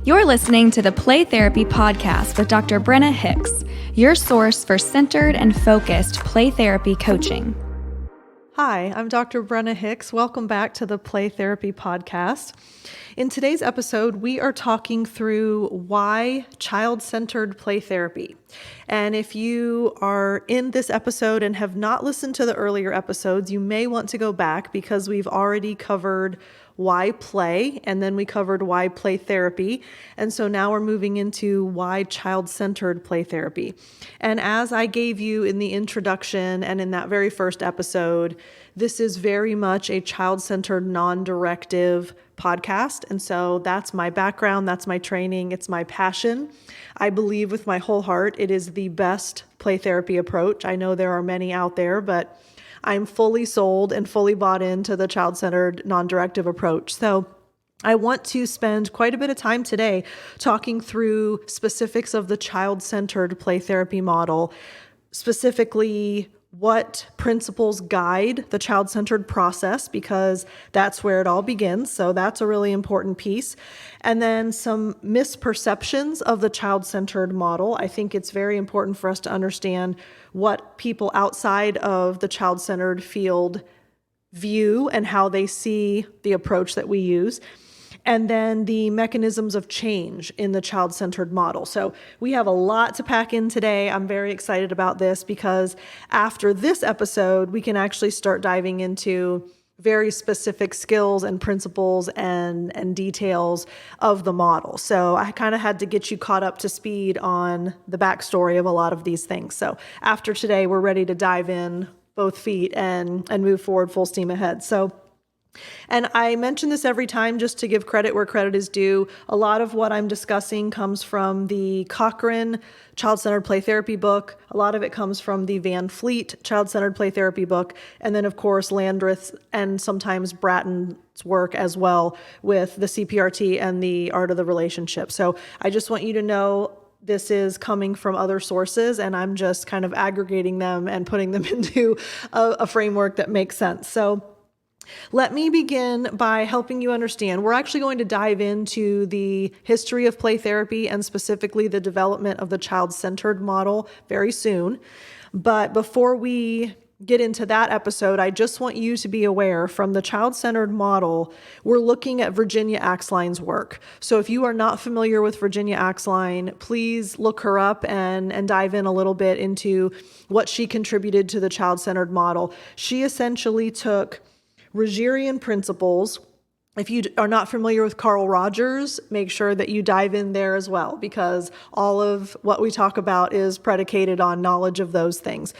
You're listening to the Play Therapy Podcast with Dr. Brenna Hicks, your source for centered and focused play therapy coaching. Hi, I'm Dr. Brenna Hicks. Welcome back to the Play Therapy Podcast. In today's episode, we are talking through why child-centered play therapy. And if you are in this episode and have not listened to the earlier episodes, you may want to go back because we've already covered why play, and then we covered why play therapy. And so now we're moving into why child-centered play therapy. And as I gave you in the introduction and in that very first episode, this is very much a child-centered, non-directive podcast. And so that's my background, that's my training, it's my passion. I believe with my whole heart it is the best play therapy approach. I know there are many out there, but I'm fully sold and fully bought into the child-centered, non-directive approach. So I want to spend quite a bit of time today talking through specifics of the child-centered play therapy model, specifically what principles guide the child-centered process, because that's where it all begins. So that's a really important piece. And then some misperceptions of the child-centered model. I think it's very important for us to understand what people outside of the child-centered field view and how they see the approach that we use. And then the mechanisms of change in the child-centered model. So we have a lot to pack in today. I'm very excited about this because after this episode, we can actually start diving into very specific skills and principles and details of the model. So I kind of had to get you caught up to speed on the backstory of a lot of these things. So after today, we're ready to dive in both feet and move forward full steam ahead. And I mention this every time just to give credit where credit is due. A lot of what I'm discussing comes from the Cochrane Child-Centered Play Therapy book. A lot of it comes from the Van Fleet Child-Centered Play Therapy book. And then, of course, Landreth and sometimes Bratton's work as well with the CPRT and the Art of the Relationship. So I just want you to know this is coming from other sources, and I'm just kind of aggregating them and putting them into a framework that makes sense. So let me begin by helping you understand. We're actually going to dive into the history of play therapy and specifically the development of the child-centered model very soon. But before we get into that episode, I just want you to be aware from the child-centered model, we're looking at Virginia Axline's work. So if you are not familiar with Virginia Axline, please look her up and dive in a little bit into what she contributed to the child-centered model. She essentially took Rogerian principles. If you are not familiar with Carl Rogers, make sure that you dive in there as well, because all of what we talk about is predicated on knowledge of those things.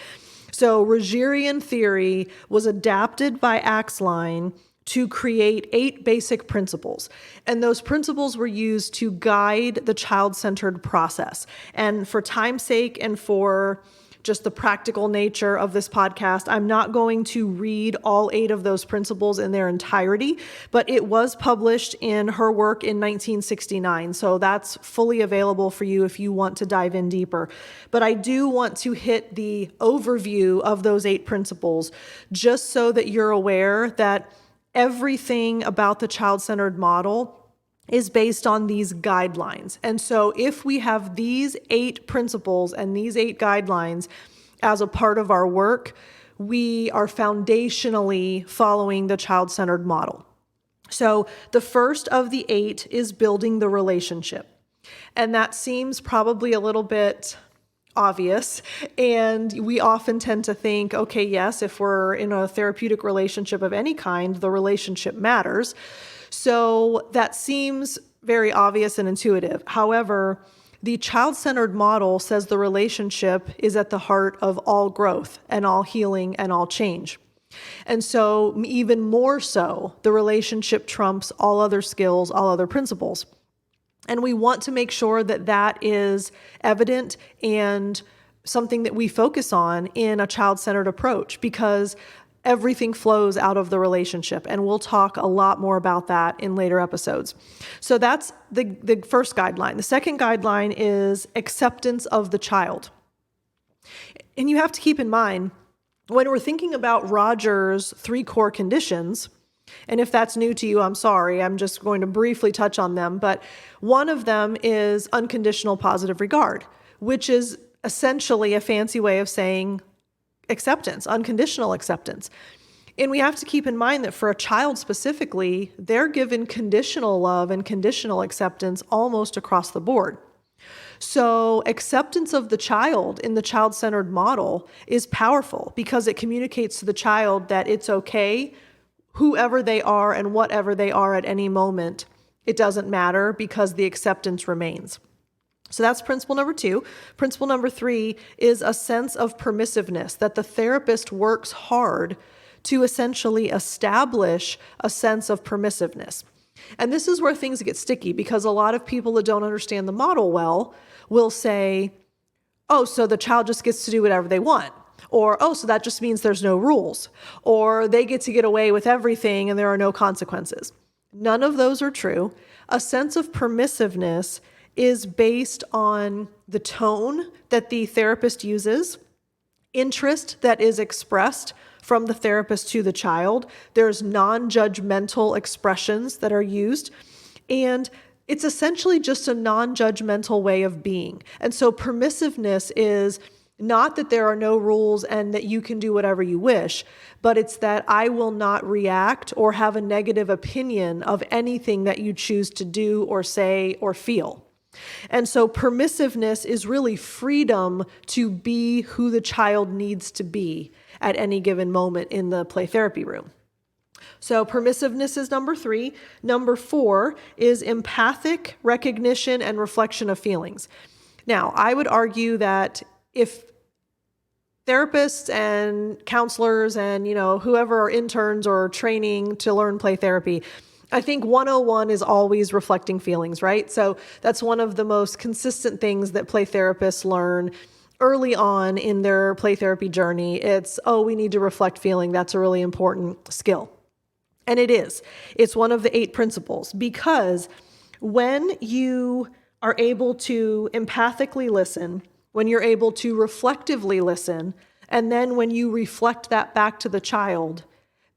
So Rogerian theory was adapted by Axline to create 8 basic principles. And those principles were used to guide the child-centered process. And for time's sake and for just the practical nature of this podcast, I'm not going to read all 8 of those principles in their entirety, but it was published in her work in 1969. So that's fully available for you if you want to dive in deeper. But I do want to hit the overview of those 8 principles just so that you're aware that everything about the child-centered model is based on these guidelines. And so if we have these 8 principles and these 8 guidelines as a part of our work, we are foundationally following the child-centered model. So the first of the 8 is building the relationship. And that seems probably a little bit obvious. And we often tend to think, okay, yes, if we're in a therapeutic relationship of any kind, the relationship matters. So that seems very obvious and intuitive. However, the child-centered model says the relationship is at the heart of all growth and all healing and all change. And so even more so, the relationship trumps all other skills, all other principles. And we want to make sure that that is evident and something that we focus on in a child-centered approach, because everything flows out of the relationship. And we'll talk a lot more about that in later episodes. So that's the first guideline. The second guideline is acceptance of the child. And you have to keep in mind, when we're thinking about Rogers' 3 core conditions, And if that's new to you, I'm sorry. I'm just going to briefly touch on them. But one of them is unconditional positive regard, which is essentially a fancy way of saying acceptance, unconditional acceptance. And we have to keep in mind that for a child specifically, they're given conditional love and conditional acceptance almost across the board. So acceptance of the child in the child-centered model is powerful because it communicates to the child that it's okay, whoever they are and whatever they are at any moment. It doesn't matter because the acceptance remains. So that's principle number 2. Principle number 3 is a sense of permissiveness, that the therapist works hard to essentially establish a sense of permissiveness. And this is where things get sticky because a lot of people that don't understand the model well will say, oh, so the child just gets to do whatever they want. Or, oh, so that just means there's no rules. Or they get to get away with everything and there are no consequences. None of those are true. A sense of permissiveness is based on the tone that the therapist uses, interest that is expressed from the therapist to the child. There's non-judgmental expressions that are used, and it's essentially just a non-judgmental way of being. And so permissiveness is not that there are no rules and that you can do whatever you wish, but it's that I will not react or have a negative opinion of anything that you choose to do or say or feel. And so permissiveness is really freedom to be who the child needs to be at any given moment in the play therapy room. So permissiveness is number 3. Number 4 is empathic recognition and reflection of feelings. Now, I would argue that if therapists and counselors and, whoever are interns or training to learn play therapy, I think 101 is always reflecting feelings, right? So that's one of the most consistent things that play therapists learn early on in their play therapy journey. It's, we need to reflect feeling. That's a really important skill. And it is. It's one of the 8 principles because when you are able to empathically listen, when you're able to reflectively listen, and then when you reflect that back to the child,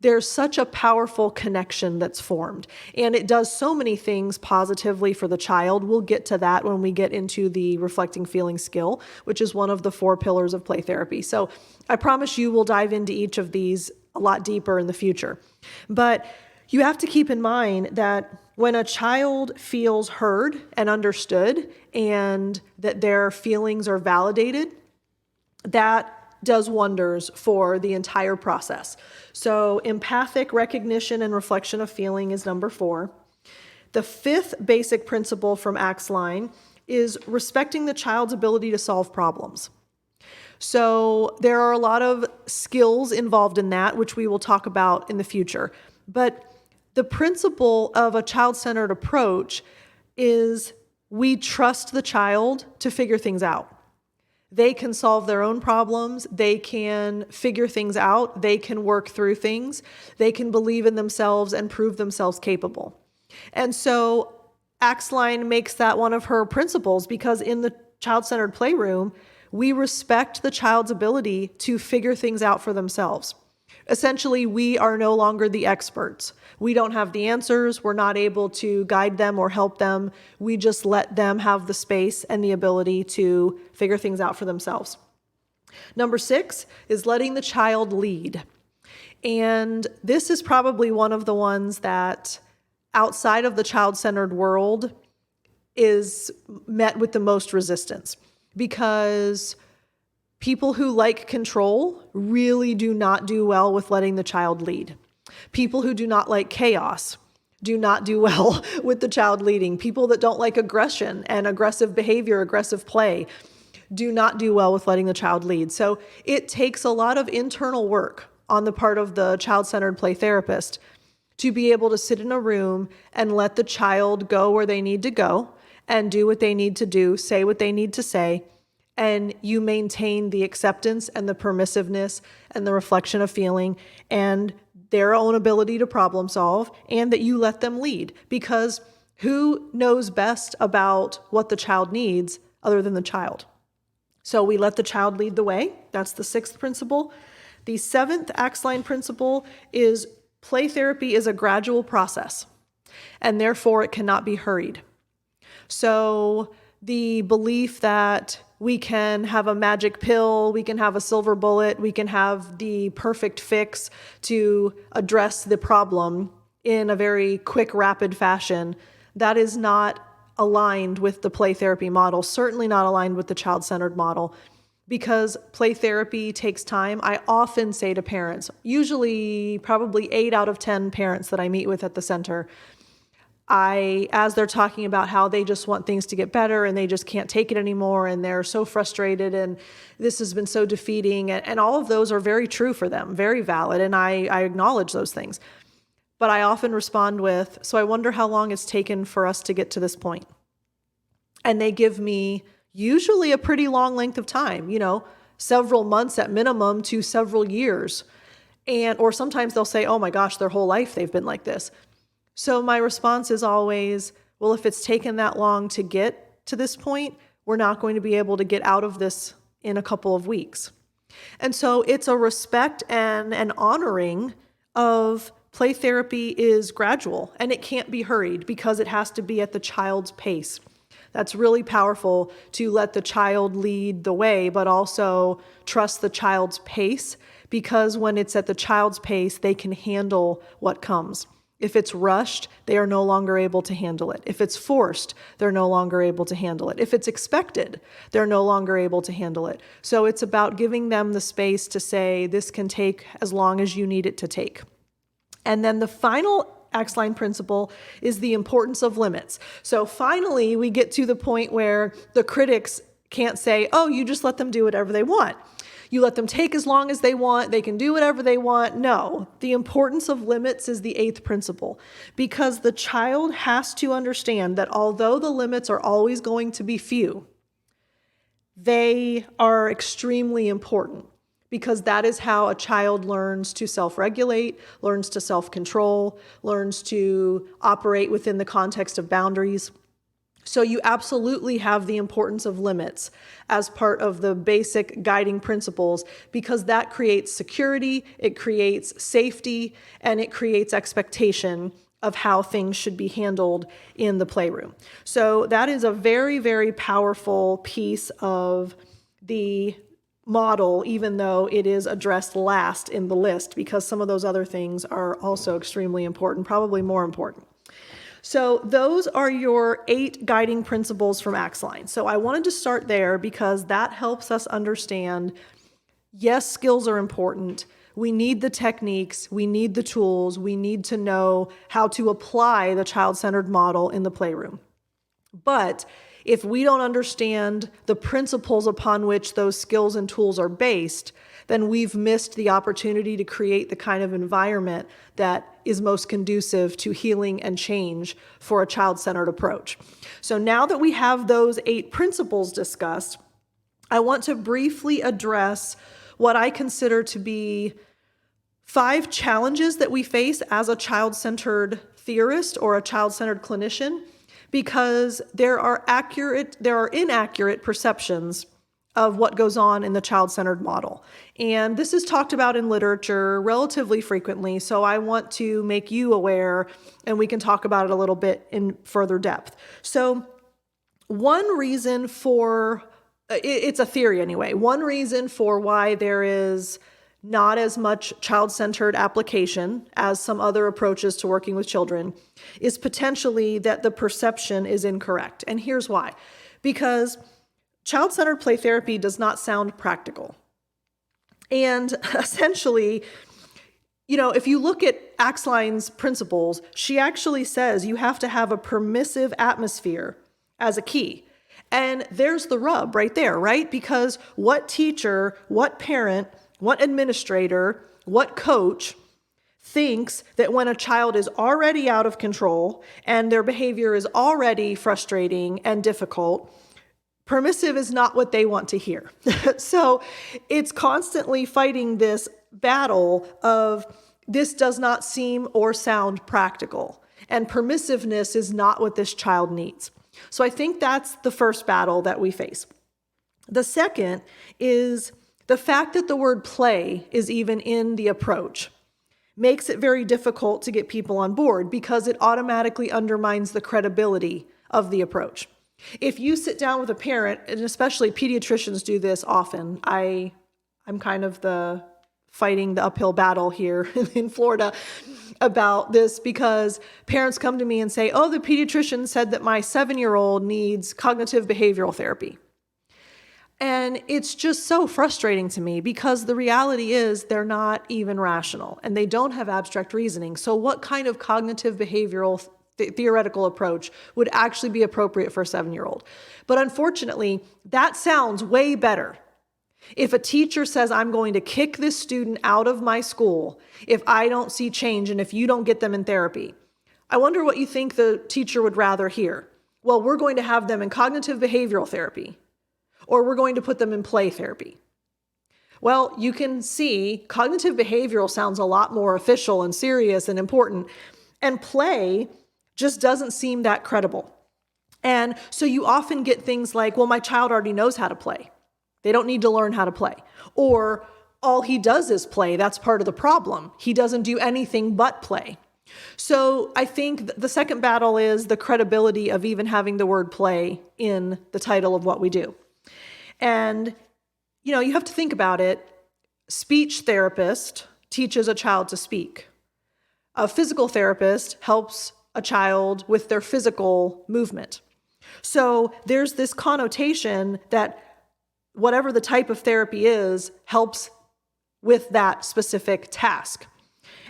there's such a powerful connection that's formed. And it does so many things positively for the child. We'll get to that when we get into the reflecting feeling skill, which is one of the 4 pillars of play therapy. So I promise you we'll dive into each of these a lot deeper in the future. But you have to keep in mind that when a child feels heard and understood and that their feelings are validated, that does wonders for the entire process. So empathic recognition and reflection of feeling is number 4. The 5th basic principle from Axline is respecting the child's ability to solve problems. So there are a lot of skills involved in that, which we will talk about in the future. But the principle of a child-centered approach is we trust the child to figure things out. They can solve their own problems. They can figure things out. They can work through things. They can believe in themselves and prove themselves capable. And so Axline makes that one of her principles because in the child-centered playroom, we respect the child's ability to figure things out for themselves. Essentially, we are no longer the experts. We don't have the answers. We're not able to guide them or help them. We just let them have the space and the ability to figure things out for themselves. Number 6 is letting the child lead. And this is probably one of the ones that outside of the child-centered world is met with the most resistance because people who like control really do not do well with letting the child lead. People who do not like chaos do not do well with the child leading. People that don't like aggression and aggressive behavior, aggressive play, do not do well with letting the child lead. So it takes a lot of internal work on the part of the child-centered play therapist to be able to sit in a room and let the child go where they need to go and do what they need to do, say what they need to say, and you maintain the acceptance and the permissiveness and the reflection of feeling and their own ability to problem solve, and that you let them lead. Because who knows best about what the child needs other than the child? So we let the child lead the way. That's the 6th principle. The 7th Axline principle is Play therapy is a gradual process, and therefore it cannot be hurried. So the belief that we can have a magic pill, we can have a silver bullet, we can have the perfect fix to address the problem in a very quick, rapid fashion, that is not aligned with the play therapy model, certainly not aligned with the child-centered model, because play therapy takes time. I often say to parents, usually probably 8 out of 10 parents that I meet with at the center, as they're talking about how they just want things to get better and they just can't take it anymore and they're so frustrated and this has been so defeating, and all of those are very true for them, very valid, and I acknowledge those things. But I often respond with, so I wonder how long it's taken for us to get to this point. And they give me usually a pretty long length of time, several months at minimum to several years. Or sometimes they'll say, oh my gosh, their whole life they've been like this. So my response is always, well, if it's taken that long to get to this point, we're not going to be able to get out of this in a couple of weeks. And so it's a respect and an honoring of play therapy is gradual and it can't be hurried because it has to be at the child's pace. That's really powerful, to let the child lead the way, but also trust the child's pace, because when it's at the child's pace, they can handle what comes. If it's rushed, they are no longer able to handle it. If it's forced, they're no longer able to handle it. If it's expected, they're no longer able to handle it. So it's about giving them the space to say, this can take as long as you need it to take. And then the final Axline principle is the importance of limits. So finally, we get to the point where the critics can't say, oh, you just let them do whatever they want. You let them take as long as they want. They can do whatever they want. No, the importance of limits is the 8th principle, because the child has to understand that although the limits are always going to be few, they are extremely important, because that is how a child learns to self-regulate, learns to self-control, learns to operate within the context of boundaries. So you absolutely have the importance of limits as part of the basic guiding principles, because that creates security, it creates safety, and it creates expectation of how things should be handled in the playroom. So that is a very, very powerful piece of the model, even though it is addressed last in the list, because some of those other things are also extremely important, probably more important. So those are your 8 guiding principles from Axline. So I wanted to start there because that helps us understand, yes, skills are important. We need the techniques, we need the tools, we need to know how to apply the child-centered model in the playroom. But if we don't understand the principles upon which those skills and tools are based, then we've missed the opportunity to create the kind of environment that is most conducive to healing and change for a child-centered approach. So now that we have those 8 principles discussed, I want to briefly address what I consider to be 5 challenges that we face as a child-centered theorist or a child-centered clinician, because there are inaccurate perceptions of what goes on in the child-centered model. And this is talked about in literature relatively frequently, so I want to make you aware, and we can talk about it a little bit in further depth. So one reason for, it's a theory anyway, one reason for why there is not as much child-centered application as some other approaches to working with children is potentially that the perception is incorrect. And here's why. Because child-centered play therapy does not sound practical. And essentially, if you look at Axline's principles, she actually says you have to have a permissive atmosphere as a key. And there's the rub right there, right? Because what teacher, what parent, what administrator, what coach thinks that when a child is already out of control and their behavior is already frustrating and difficult, permissive is not what they want to hear. So it's constantly fighting this battle of this does not seem or sound practical, and permissiveness is not what this child needs. So I think that's the first battle that we face. The second is the fact that the word play is even in the approach makes it very difficult to get people on board because it automatically undermines the credibility of the approach. If you sit down with a parent, and especially pediatricians do this often, I'm kind of fighting the uphill battle here in Florida about this because parents come to me and say, oh, the pediatrician said that my 7-year-old needs cognitive behavioral therapy. And it's just so frustrating to me because the reality is they're not even rational and they don't have abstract reasoning. So what kind of cognitive behavioral theoretical approach would actually be appropriate for a 7-year-old? But unfortunately, that sounds way better. If a teacher says, I'm going to kick this student out of my school if I don't see change and if you don't get them in therapy, I wonder what you think the teacher would rather hear. Well, we're going to have them in cognitive behavioral therapy, or we're going to put them in play therapy. Well, you can see cognitive behavioral sounds a lot more official and serious and important, and play just doesn't seem that credible. And so you often get things like, well, my child already knows how to play. They don't need to learn how to play. Or all he does is play. That's part of the problem. He doesn't do anything but play. So I think the second battle is the credibility of even having the word play in the title of what we do. And, you have to think about it. Speech therapist teaches a child to speak. A physical therapist helps a child with their physical movement. So there's this connotation that whatever the type of therapy is helps with that specific task.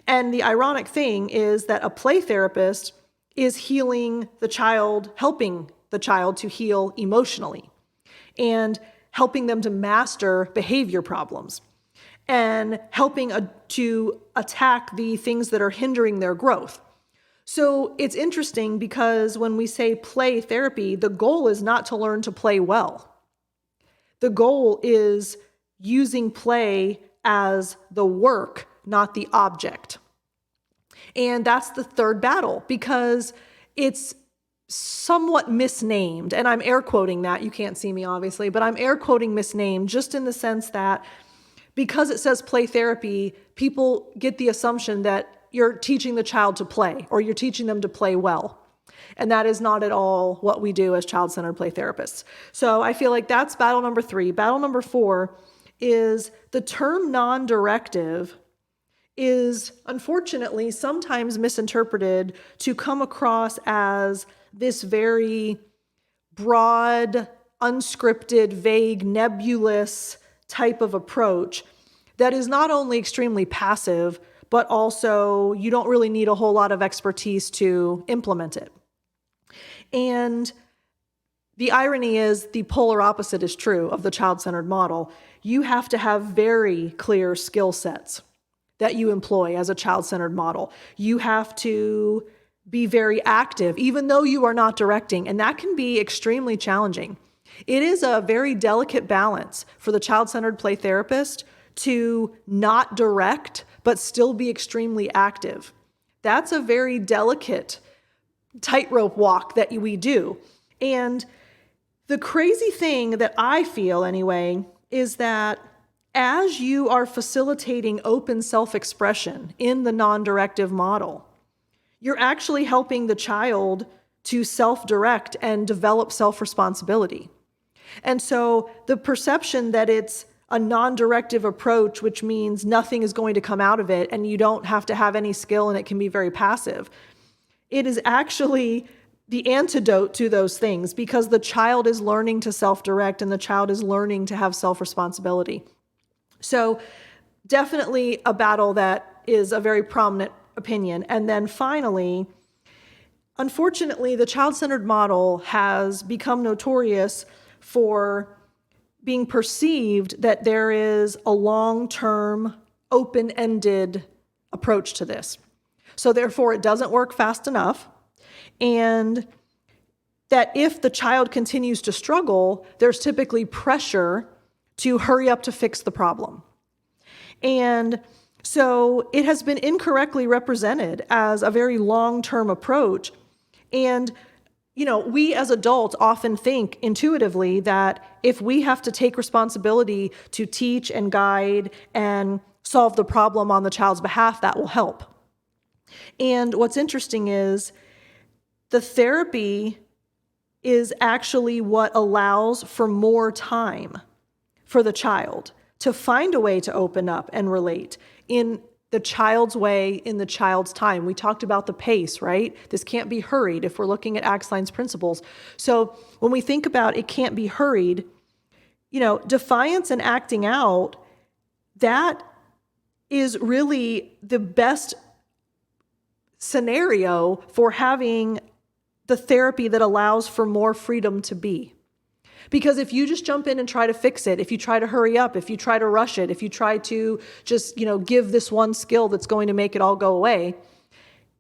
And the ironic thing is that a play therapist is healing the child, helping the child to heal emotionally and helping them to master behavior problems and helping to attack the things that are hindering their growth. So it's interesting because when we say play therapy, the goal is not to learn to play well. The goal is using play as the work, not the object. And that's the third battle because it's somewhat misnamed. And I'm air quoting that. You can't see me, obviously, but I'm air quoting misnamed just in the sense that because it says play therapy, people get the assumption that you're teaching the child to play or you're teaching them to play well. And that is not at all what we do as child-centered play therapists. So I feel like that's battle number 3. Battle number 4 is the term non-directive is unfortunately sometimes misinterpreted to come across as this very broad, unscripted, vague, nebulous type of approach that is not only extremely passive, but also you don't really need a whole lot of expertise to implement it. And the irony is the polar opposite is true of the child-centered model. You have to have very clear skill sets that you employ as a child-centered model. You have to be very active, even though you are not directing, and that can be extremely challenging. It is a very delicate balance for the child-centered play therapist to not direct, but still be extremely active. That's a very delicate tightrope walk that we do. And the crazy thing that I feel anyway is that as you are facilitating open self-expression in the non-directive model, you're actually helping the child to self-direct and develop self-responsibility. And so the perception that it's a non-directive approach, which means nothing is going to come out of it and you don't have to have any skill and it can be very passive, it is actually the antidote to those things because the child is learning to self-direct and the child is learning to have self-responsibility. So definitely a battle that is a very prominent opinion. And then finally, unfortunately, the child-centered model has become notorious for being perceived that there is a long-term, open-ended approach to this. So therefore, it doesn't work fast enough. And that if the child continues to struggle, there's typically pressure to hurry up to fix the problem. And so it has been incorrectly represented as a very long-term approach. And, we as adults often think intuitively that if we have to take responsibility to teach and guide and solve the problem on the child's behalf, that will help. And what's interesting is the therapy is actually what allows for more time for the child to find a way to open up and relate in the child's way, in the child's time. We talked about the pace, right? This can't be hurried if we're looking at Axline's principles. So when we think about it can't be hurried, defiance and acting out, that is really the best scenario for having the therapy that allows for more freedom to be. Because if you just jump in and try to fix it, if you try to hurry up, if you try to rush it, if you try to just, give this one skill that's going to make it all go away,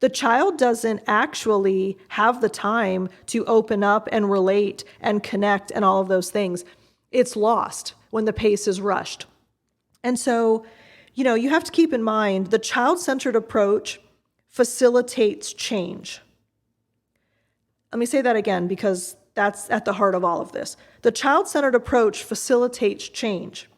the child doesn't actually have the time to open up and relate and connect and all of those things. It's lost when the pace is rushed. And so, you have to keep in mind the child-centered approach facilitates change. Let me say that again because that's at the heart of all of this. The child-centered approach facilitates change.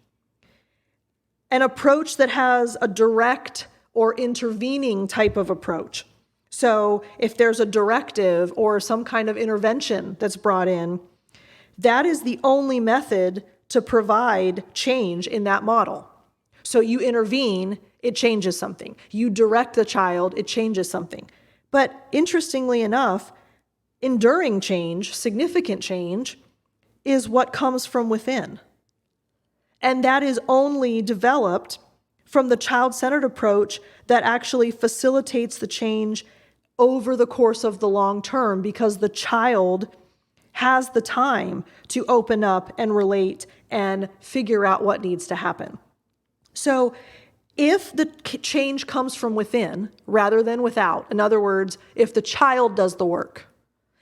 An approach that has a direct or intervening type of approach. So if there's a directive or some kind of intervention that's brought in, that is the only method to provide change in that model. So you intervene, it changes something. You direct the child, it changes something. But interestingly enough, enduring change, significant change, is what comes from within. And that is only developed from the child-centered approach that actually facilitates the change over the course of the long term because the child has the time to open up and relate and figure out what needs to happen. So if the change comes from within rather than without, in other words, if the child does the work,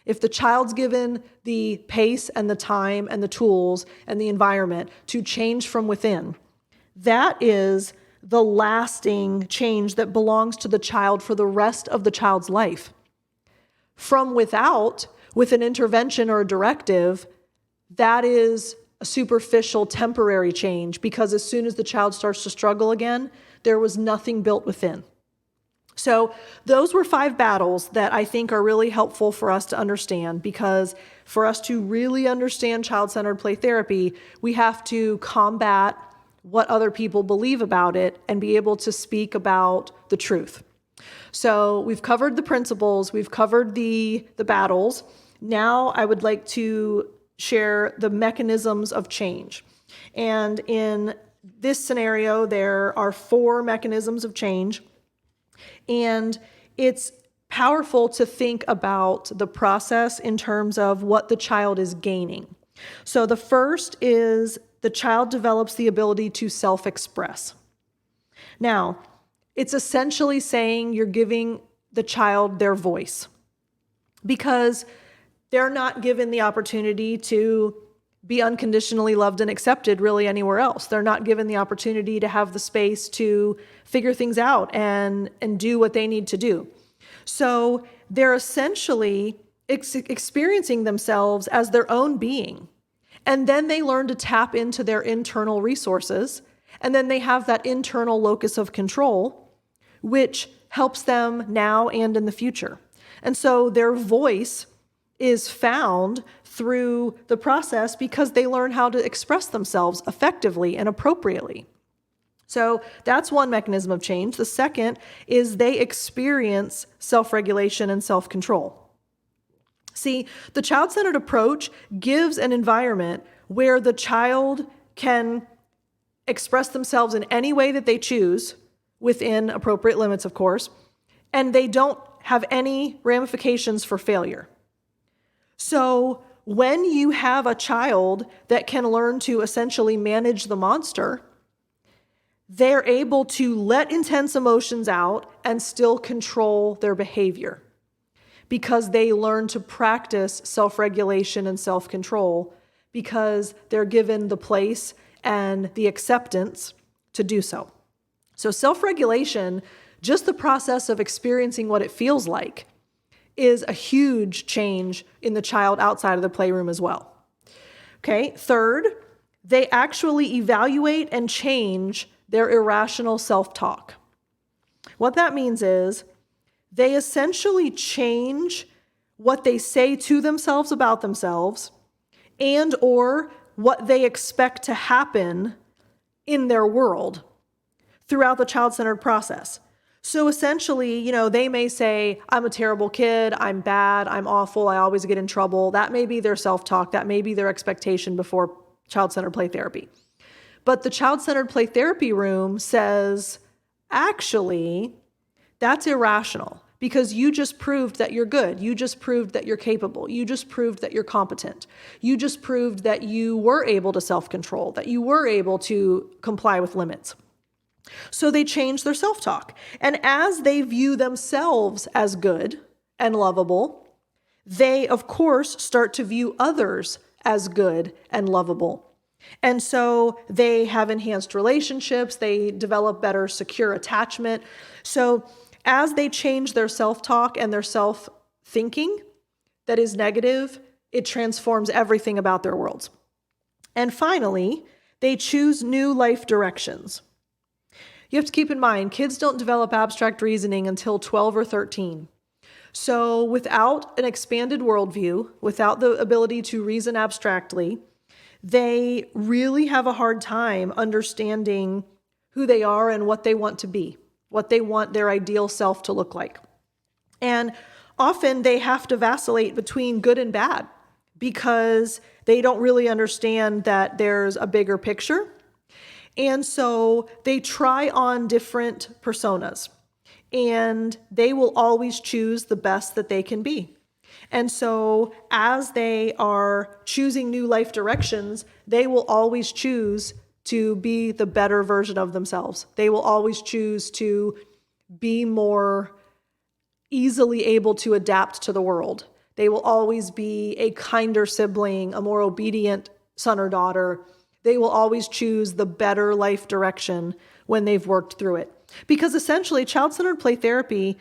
if the child's given the pace and the time and the tools and the environment to change from within, that is the lasting change that belongs to the child for the rest of the child's life. From without, with an intervention or a directive, that is a superficial, temporary change because as soon as the child starts to struggle again, there was nothing built within. So those were 5 battles that I think are really helpful for us to understand because for us to really understand child-centered play therapy, we have to combat what other people believe about it and be able to speak about the truth. So we've covered the principles, we've covered the battles. Now I would like to share the mechanisms of change. And in this scenario, there are 4 mechanisms of change. And it's powerful to think about the process in terms of what the child is gaining. So the first is the child develops the ability to self-express. Now, it's essentially saying you're giving the child their voice because they're not given the opportunity to be unconditionally loved and accepted really anywhere else. They're not given the opportunity to have the space to figure things out and do what they need to do. So they're essentially experiencing themselves as their own being. And then they learn to tap into their internal resources. And then they have that internal locus of control, which helps them now and in the future. And so their voice is found through the process because they learn how to express themselves effectively and appropriately. So that's one mechanism of change. The second is they experience self-regulation and self-control. See, the child-centered approach gives an environment where the child can express themselves in any way that they choose, within appropriate limits, of course, and they don't have any ramifications for failure. So when you have a child that can learn to essentially manage the monster, they're able to let intense emotions out and still control their behavior because they learn to practice self-regulation and self-control because they're given the place and the acceptance to do so. So self-regulation, just the process of experiencing what it feels like, is a huge change in the child outside of the playroom as well. Okay, third, they actually evaluate and change their irrational self-talk. What that means is they essentially change what they say to themselves about themselves and or what they expect to happen in their world throughout the child-centered process. So essentially, they may say, I'm a terrible kid, I'm bad, I'm awful, I always get in trouble. That may be their self-talk, that may be their expectation before child-centered play therapy. But the child-centered play therapy room says, actually, that's irrational because you just proved that you're good. You just proved that you're capable. You just proved that you're competent. You just proved that you were able to self-control, that you were able to comply with limits. So they change their self-talk. And as they view themselves as good and lovable, they, of course, start to view others as good and lovable. And so they have enhanced relationships, they develop better secure attachment. So as they change their self-talk and their self-thinking that is negative, it transforms everything about their worlds. And finally, they choose new life directions. You have to keep in mind, kids don't develop abstract reasoning until 12 or 13. So without an expanded worldview, without the ability to reason abstractly, they really have a hard time understanding who they are and what they want to be, what they want their ideal self to look like. And often they have to vacillate between good and bad because they don't really understand that there's a bigger picture. And so they try on different personas and they will always choose the best that they can be. And so as they are choosing new life directions, they will always choose to be the better version of themselves. They will always choose to be more easily able to adapt to the world. They will always be a kinder sibling, a more obedient son or daughter. They will always choose the better life direction when they've worked through it. Because essentially, child-centered play therapy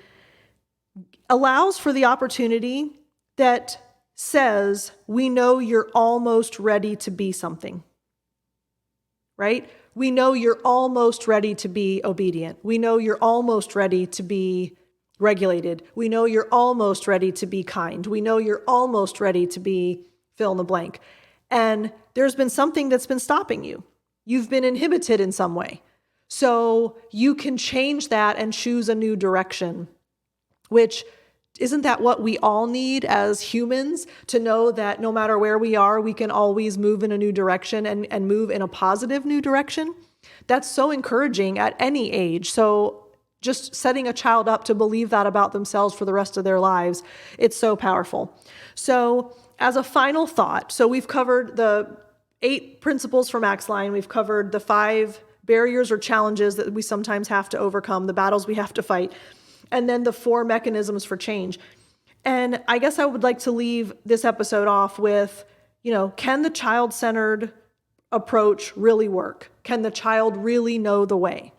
allows for the opportunity that says, we know you're almost ready to be something, right? We know you're almost ready to be obedient. We know you're almost ready to be regulated. We know you're almost ready to be kind. We know you're almost ready to be fill in the blank. And there's been something that's been stopping you. You've been inhibited in some way. So you can change that and choose a new direction, which isn't that what we all need as humans, to know that no matter where we are, we can always move in a new direction and move in a positive new direction? That's so encouraging at any age. So just setting a child up to believe that about themselves for the rest of their lives, it's so powerful. So as a final thought, so we've covered the 8 principles from Axline. We've covered the 5 barriers or challenges that we sometimes have to overcome, the battles we have to fight, and then the 4 mechanisms for change. And I guess I would like to leave this episode off with, can the child-centered approach really work? Can the child really know the way?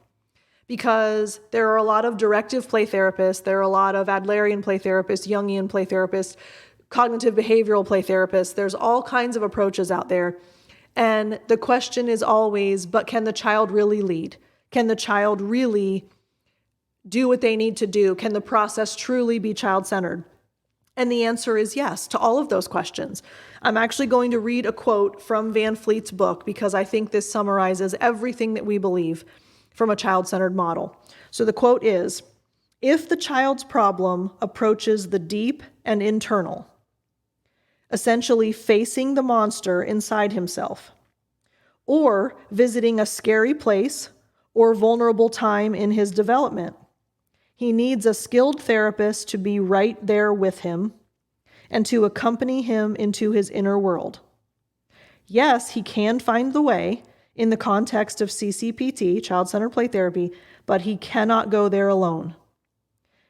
Because there are a lot of directive play therapists, there are a lot of Adlerian play therapists, Jungian play therapists, cognitive behavioral play therapists. There's all kinds of approaches out there. And the question is always, but can the child really lead? Can the child really do what they need to do? Can the process truly be child-centered? And the answer is yes to all of those questions. I'm actually going to read a quote from Van Fleet's book because I think this summarizes everything that we believe from a child-centered model. So the quote is, if the child's problem approaches the deep and internal, essentially facing the monster inside himself, or visiting a scary place or vulnerable time in his development, he needs a skilled therapist to be right there with him and to accompany him into his inner world. Yes, he can find the way in the context of CCPT, child-centered play therapy, but he cannot go there alone.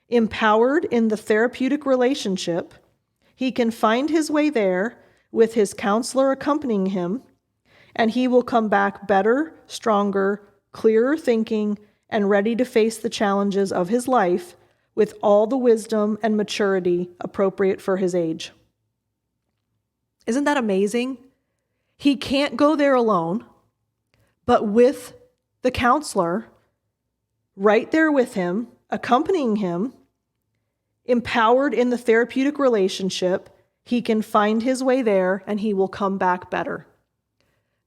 Empowered in the therapeutic relationship, he can find his way there with his counselor accompanying him, and he will come back better, stronger, clearer thinking, and ready to face the challenges of his life with all the wisdom and maturity appropriate for his age. Isn't that amazing? He can't go there alone, but with the counselor, right there with him, accompanying him, empowered in the therapeutic relationship, he can find his way there and he will come back better.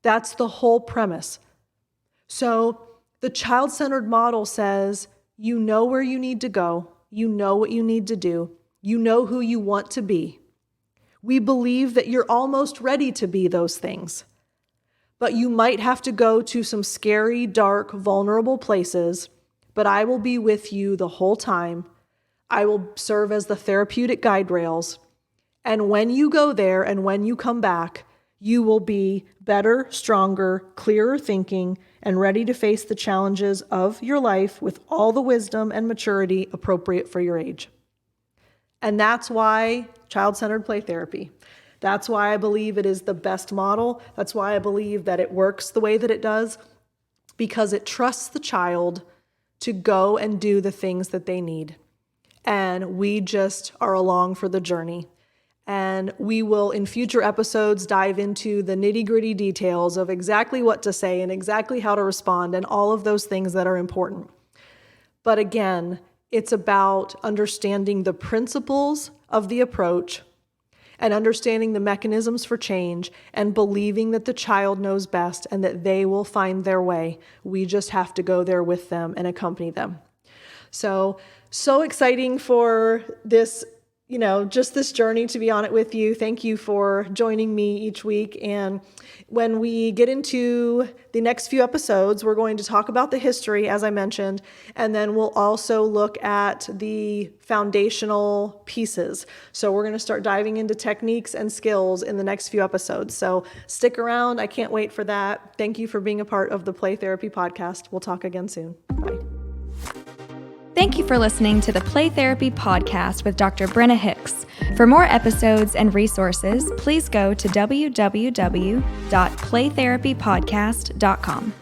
That's the whole premise. So the child-centered model says, you know where you need to go. You know what you need to do. You know who you want to be. We believe that you're almost ready to be those things. But you might have to go to some scary, dark, vulnerable places, but I will be with you the whole time. I will serve as the therapeutic guide rails. And when you go there and when you come back, you will be better, stronger, clearer thinking, and ready to face the challenges of your life with all the wisdom and maturity appropriate for your age. And that's why child-centered play therapy. That's why I believe it is the best model. That's why I believe that it works the way that it does, because it trusts the child to go and do the things that they need. And we just are along for the journey. And we will, in future episodes, dive into the nitty-gritty details of exactly what to say and exactly how to respond and all of those things that are important. But again, it's about understanding the principles of the approach and understanding the mechanisms for change and believing that the child knows best and that they will find their way. We just have to go there with them and accompany them. So exciting for this, just this journey to be on it with you. Thank you for joining me each week. And when we get into the next few episodes, we're going to talk about the history, as I mentioned, and then we'll also look at the foundational pieces. So we're going to start diving into techniques and skills in the next few episodes. So stick around. I can't wait for that. Thank you for being a part of the Play Therapy Podcast. We'll talk again soon. Bye. Thank you for listening to the Play Therapy Podcast with Dr. Brenna Hicks. For more episodes and resources, please go to www.playtherapypodcast.com.